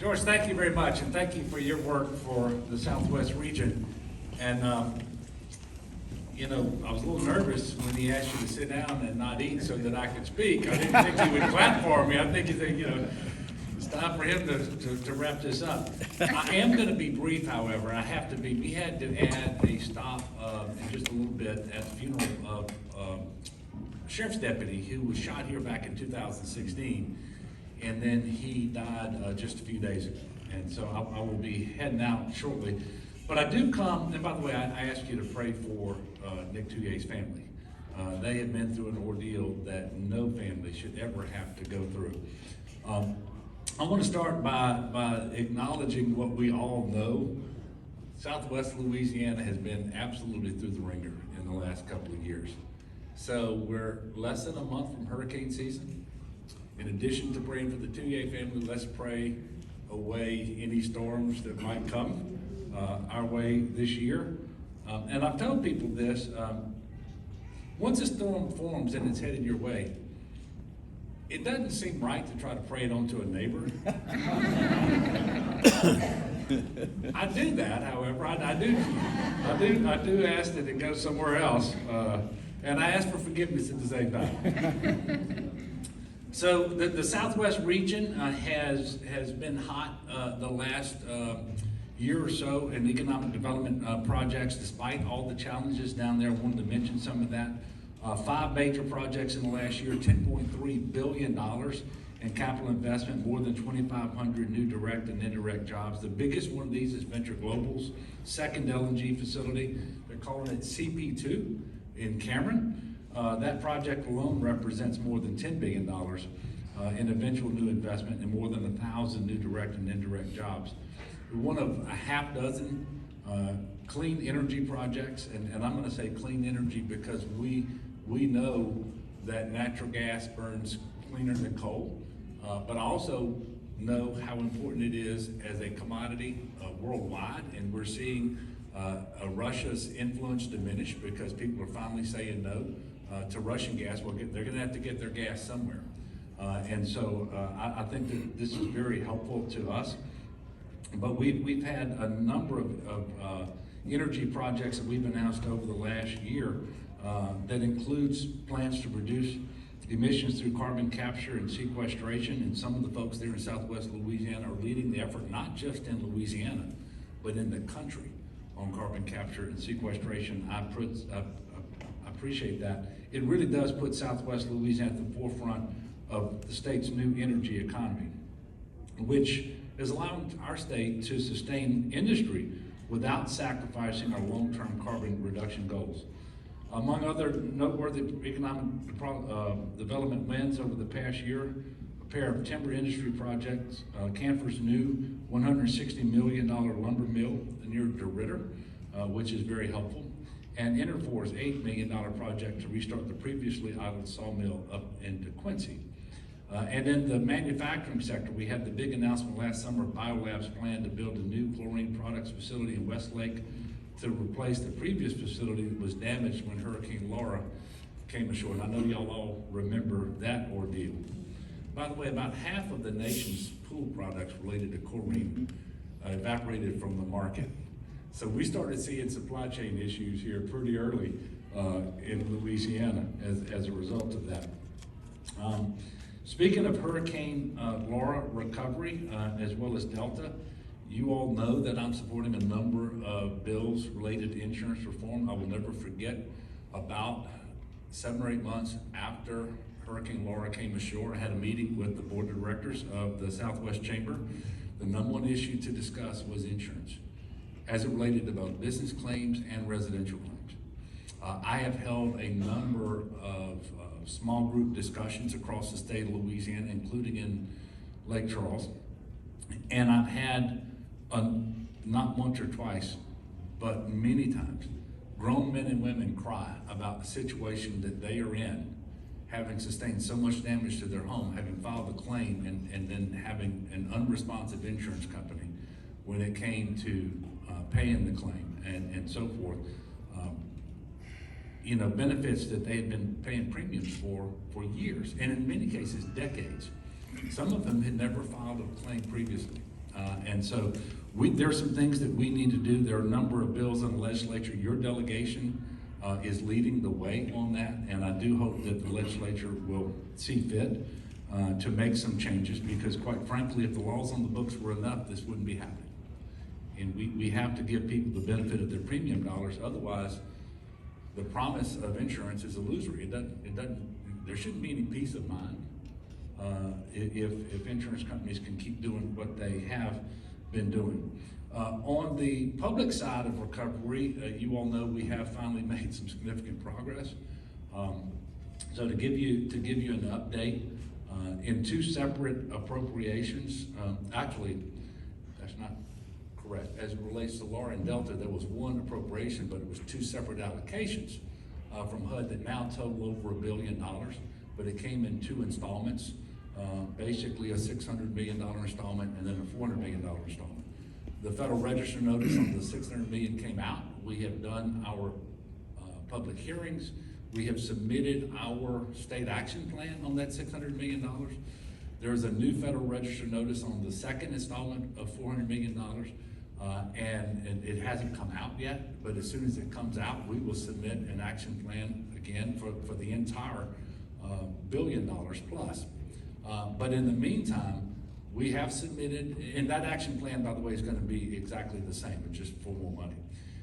George, thank you very much, and thank you for your work for the Southwest region. And, you know, I was a little nervous when he asked you to sit down and not eat so that I could speak. I didn't think he would clap for me. I think he said, you know, it's time for him to wrap this up. I am going to be brief, however. I have to be. We had to add a stop in just a little bit at the funeral of a sheriff's deputy who was shot here back in 2016. And then he died just a few days ago. And so I will be heading out shortly. But I do come, and by the way, I ask you to pray for Nick Touyer's family. They have been through an ordeal that no family should ever have to go through. I want to start by acknowledging what we all know. Southwest Louisiana has been absolutely through the ringer in the last couple of years. So we're less than a month from hurricane season. In addition to praying for the Touyer family, let's pray away any storms that might come our way this year. And I've told people this, once a storm forms and it's headed your way, it doesn't seem right to try to pray it onto a neighbor. I do that, however, I do ask that it goes somewhere else, and I ask for forgiveness at the same time. So the Southwest region has been hot the last year or so in economic development projects, despite all the challenges down there. I wanted to mention some of that. 5 major projects in the last year, $10.3 billion in capital investment, more than 2,500 new direct and indirect jobs. The biggest one of these is Venture Global's second LNG facility. They're calling it CP2 in Cameron. That project alone represents more than $10 billion in eventual new investment and more than 1,000 new direct and indirect jobs. We're one of a half dozen clean energy projects, and I'm going to say clean energy because we know that natural gas burns cleaner than coal, but I also know how important it is as a commodity worldwide, and we're seeing Russia's influence diminish because people are finally saying no to Russian gas. Well, they're going to have to get their gas somewhere. And so I think that this is very helpful to us. But we've had a number of energy projects that we've announced over the last year that includes plans to reduce emissions through carbon capture and sequestration. And some of the folks there in Southwest Louisiana are leading the effort, not just in Louisiana, but in the country on carbon capture and sequestration. I appreciate that. It really does put Southwest Louisiana at the forefront of the state's new energy economy, which is allowing our state to sustain industry without sacrificing our long-term carbon reduction goals. Among other noteworthy economic development wins over the past year, a pair of timber industry projects, Canfor's new $160 million lumber mill near DeRidder, which is very helpful, and Interfor's $8 million project to restart the previously idle sawmill up in DeQuincy. And in the manufacturing sector, we had the big announcement last summer, BioLab's plan to build a new chlorine products facility in Westlake to replace the previous facility that was damaged when Hurricane Laura came ashore. And I know y'all all remember that ordeal. By the way, about half of the nation's pool products related to chlorine evaporated from the market. So we started seeing supply chain issues here pretty early in Louisiana as a result of that. Speaking of Hurricane Laura recovery, as well as Delta, you all know that I'm supporting a number of bills related to insurance reform. I will never forget, about 7 or 8 months after Hurricane Laura came ashore, I had a meeting with the board of directors of the Southwest Chamber. The number one issue to discuss was insurance, as it related to both business claims and residential claims. I have held a number of small group discussions across the state of Louisiana, including in Lake Charles. And I've had, not once or twice, but many times, grown men and women cry about the situation that they are in, having sustained so much damage to their home, having filed a claim, and then having an unresponsive insurance company when it came to paying the claim and so forth. You know, benefits that they had been paying premiums for years, and in many cases, decades. Some of them had never filed a claim previously. And so there are some things that we need to do. There are a number of bills in the legislature. Your delegation is leading the way on that, and I do hope that the legislature will see fit to make some changes, because quite frankly, if the laws on the books were enough, this wouldn't be happening. And we have to give people the benefit of their premium dollars, otherwise the promise of insurance is illusory. There shouldn't be any peace of mind if insurance companies can keep doing what they have been doing. On the public side of recovery, you all know we have finally made some significant progress. So to give you an update, in two separate appropriations, actually, that's not correct. As it relates to Laura and Delta, there was one appropriation, but it was two separate allocations from HUD that now total over $1 billion, but it came in two installments, basically a $600 million installment and then a $400 million installment. The Federal Register notice on the $600 million came out. We have done our public hearings. We have submitted our state action plan on that $600 million. There's a new Federal Register notice on the second installment of $400 million, and it hasn't come out yet, but as soon as it comes out, we will submit an action plan again for the entire $1 billion plus. But in the meantime, we have submitted, and that action plan, by the way, is going to be exactly the same, but just for more money.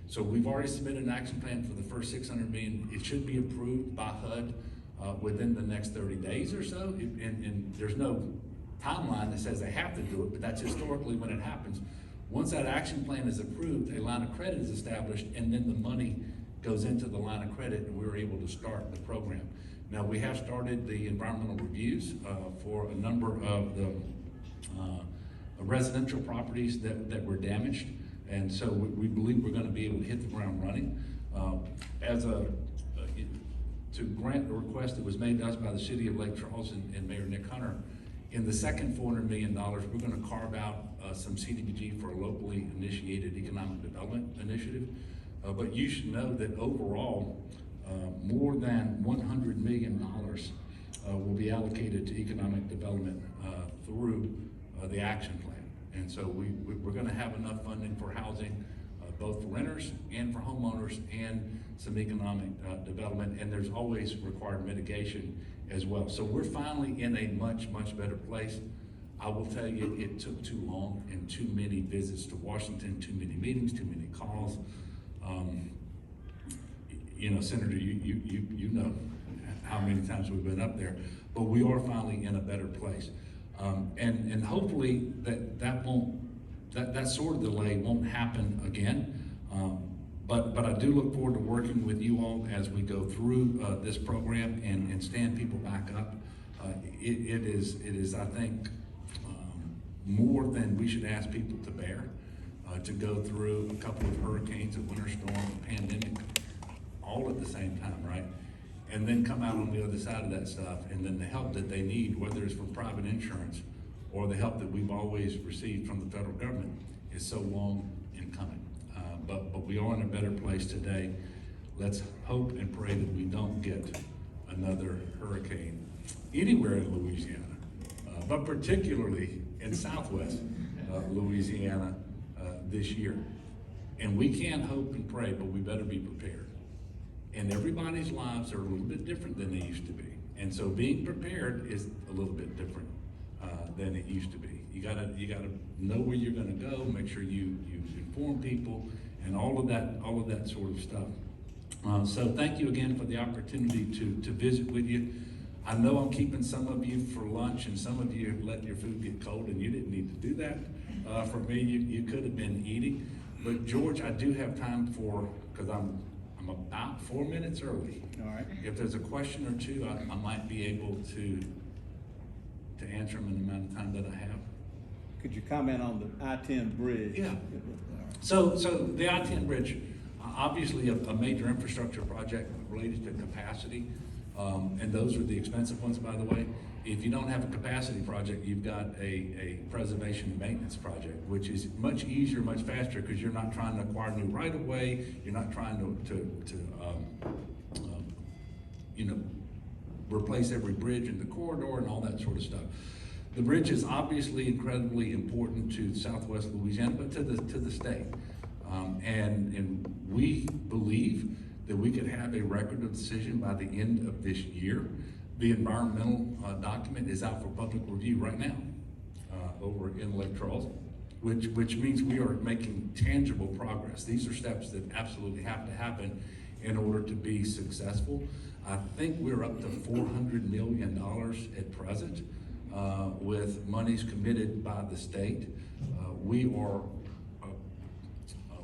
So we've already submitted an action plan for the first $600 million. It should be approved by HUD within the next 30 days or so. And there's no timeline that says they have to do it, but that's historically when it happens. Once that action plan is approved, a line of credit is established, and then the money goes into the line of credit, and we're able to start the program. Now, we have started the environmental reviews for a number of the residential properties that were damaged, and so we believe we're going to be able to hit the ground running. To grant the request that was made to us by the City of Lake Charles and Mayor Nick Hunter, in the second $400 million, we're going to carve out some CDBG for a locally initiated economic development initiative. But you should know that overall, more than $100 million will be allocated to economic development through the action plan. And so we're going to have enough funding for housing, both for renters and for homeowners, and some economic development, and there's always required mitigation as well. So we're finally in a much, much better place. I will tell you, it took too long and too many visits to Washington, too many meetings, too many calls. You know, Senator, you know how many times we've been up there, but we are finally in a better place. And hopefully that sort of delay won't happen again. But I do look forward to working with you all as we go through this program and stand people back up. It is, I think, more than we should ask people to bear, to go through a couple of hurricanes, a winter storm, a pandemic, all at the same time, right? And then come out on the other side of that stuff, and then the help that they need, whether it's from private insurance or the help that we've always received from the federal government, is so long in coming. But we are in a better place today. Let's hope and pray that we don't get another hurricane anywhere in Louisiana, but particularly in Southwest Louisiana this year. And we can't hope and pray, but we better be prepared. And everybody's lives are a little bit different than they used to be. And so being prepared is a little bit different than it used to be. You gotta know where you're gonna go, make sure you inform people, and all of that sort of stuff. So thank you again for the opportunity to visit with you. I know I'm keeping some of you for lunch, and some of you let your food get cold, and you didn't need to do that. For me, you could have been eating. But George, I do have time for, because I'm about 4 minutes early. All right. If there's a question or two, I might be able to answer them in the amount of time that I have. Could you comment on the I-10 bridge? Yeah. So the I-10 bridge, obviously a major infrastructure project related to capacity, and those are the expensive ones, by the way. If you don't have a capacity project, you've got a preservation and maintenance project, which is much easier, much faster, because you're not trying to acquire new right-of-way, you're not trying to replace every bridge in the corridor and all that sort of stuff. The bridge is obviously incredibly important to Southwest Louisiana, but to the state. And we believe that we could have a record of decision by the end of this year. The environmental document is out for public review right now over in Lake Charles, which means we are making tangible progress. These are steps that absolutely have to happen in order to be successful. I think we're up to $400 million at present with monies committed by the state. We are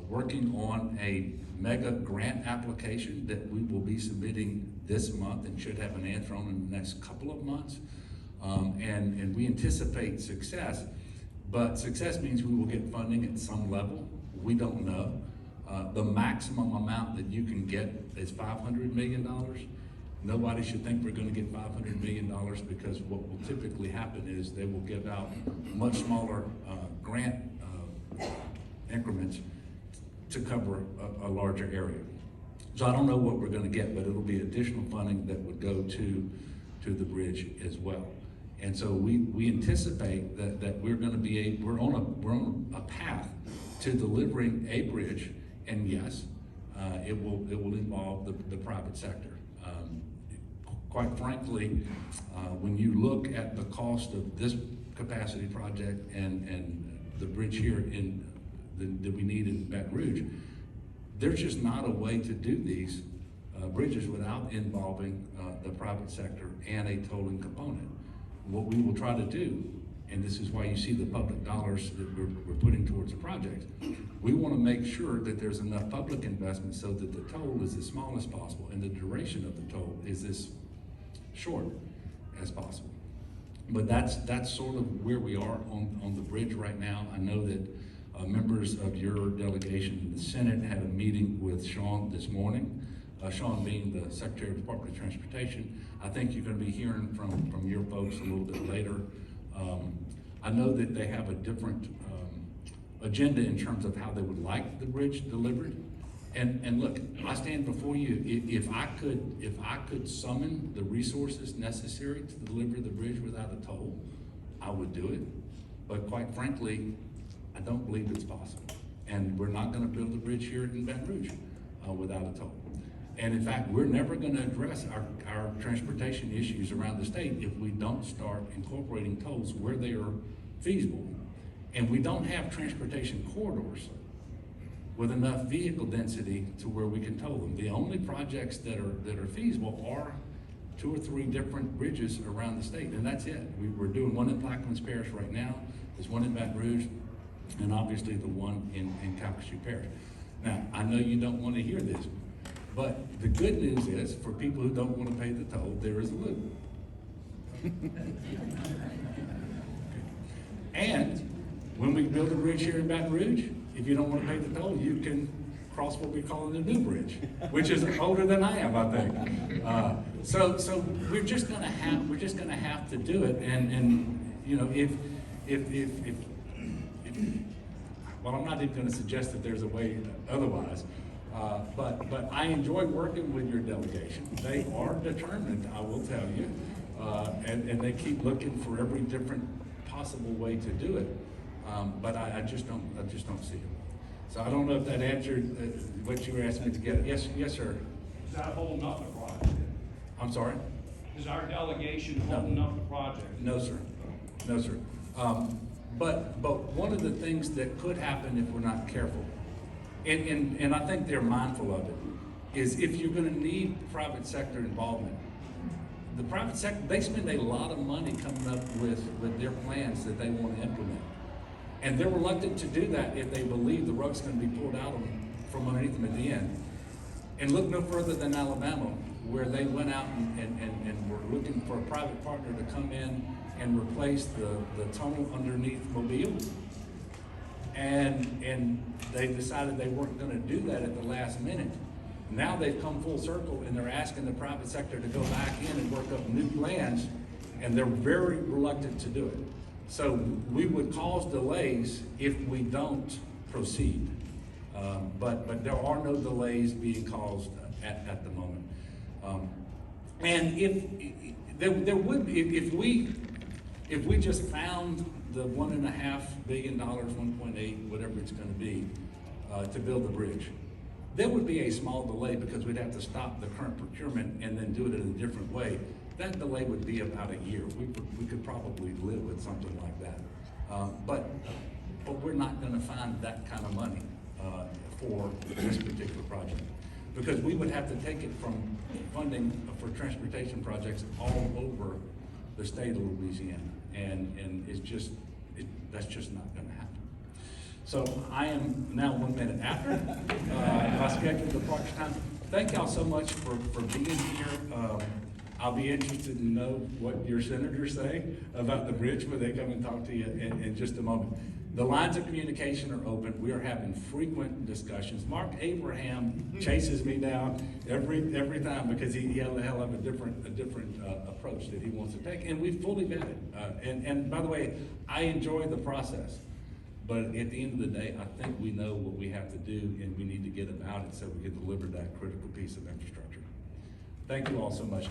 working on a mega grant application that we will be submitting this month and should have an answer on in the next couple of months. And we anticipate success, but success means we will get funding at some level. We don't know. The maximum amount that you can get is $500 million. Nobody should think we're going to get $500 million, because what will typically happen is they will give out much smaller grant increments to cover a larger area. So I don't know what we're going to get, but it'll be additional funding that would go to the bridge as well. And so we anticipate that we're going to be we're on a path to delivering a bridge, and yes, it will involve the private sector. Quite frankly, when you look at the cost of this capacity project and the bridge here that we need in Baton Rouge, there's just not a way to do these bridges without involving the private sector and a tolling component. What we will try to do, and this is why you see the public dollars that we're putting towards the project, we want to make sure that there's enough public investment so that the toll is as small as possible and the duration of the toll is as short as possible. But that's sort of where we are on the bridge right now. I know that members of your delegation in the Senate had a meeting with Sean this morning. Sean being the Secretary of the Department of Transportation. I think you're going to be hearing from your folks a little bit later. I know that they have a different agenda in terms of how they would like the bridge delivered. And look, I stand before you. If I could summon the resources necessary to deliver the bridge without a toll, I would do it. But quite frankly, I don't believe it's possible. And we're not going to build a bridge here in Baton Rouge without a toll. And in fact, we're never going to address our transportation issues around the state if we don't start incorporating tolls where they are feasible. And we don't have transportation corridors with enough vehicle density to where we can toll them. The only projects that are feasible are 2 or 3 different bridges around the state, and that's it. We're doing one in Plaquemines Parish right now, there's one in Baton Rouge, and obviously the one in Calcasieu Parish. Now, I know you don't want to hear this, but the good news is, for people who don't want to pay the toll, there is a loop. And when we build a bridge here in Baton Rouge, if you don't want to pay the toll, you can cross what we call the new bridge, which is older than I am, I think. So we're just gonna have to do it. And you know, if well, I'm not even going to suggest that there's a way otherwise. But I enjoy working with your delegation. They are determined, I will tell you, and they keep looking for every different possible way to do it. But I just don't see it. So I don't know if that answered what you were asking me to get. Yes, sir. Is that holding up the project? I'm sorry? Is our delegation holding up the project? No, sir. No, sir. But one of the things that could happen if we're not careful, and I think they're mindful of it, is if you're going to need private sector involvement. The private sector, they spend a lot of money coming up with their plans that they want to implement. And they're reluctant to do that if they believe the rug's going to be pulled out from underneath them at the end. And look no further than Alabama, where they went out and were looking for a private partner to come in and replace the tunnel underneath Mobile. And they decided they weren't going to do that at the last minute. Now they've come full circle and they're asking the private sector to go back in and work up new plans, and they're very reluctant to do it. So we would cause delays if we don't proceed. But there are no delays being caused at the moment. And if there would be, if we if we just found the $1.5 billion, 1.8, whatever it's gonna be, to build the bridge, there would be a small delay because we'd have to stop the current procurement and then do it in a different way. That delay would be about a year. We could probably live with something like that. But we're not gonna find that kind of money for this particular project. Because we would have to take it from funding for transportation projects all over the state of Louisiana. And it's just, that's just not gonna happen. So I am now 1 minute after my scheduled departure time. Thank y'all so much for being here. I'll be interested to know what your senators say about the bridge when they come and talk to you in just a moment. The lines of communication are open. We are having frequent discussions. Mark Abraham chases me down every time because he'll have a different approach that he wants to take, and we fully vet it. And by the way, I enjoy the process, but at the end of the day, I think we know what we have to do, and we need to get about it so we can deliver that critical piece of infrastructure. Thank you all so much.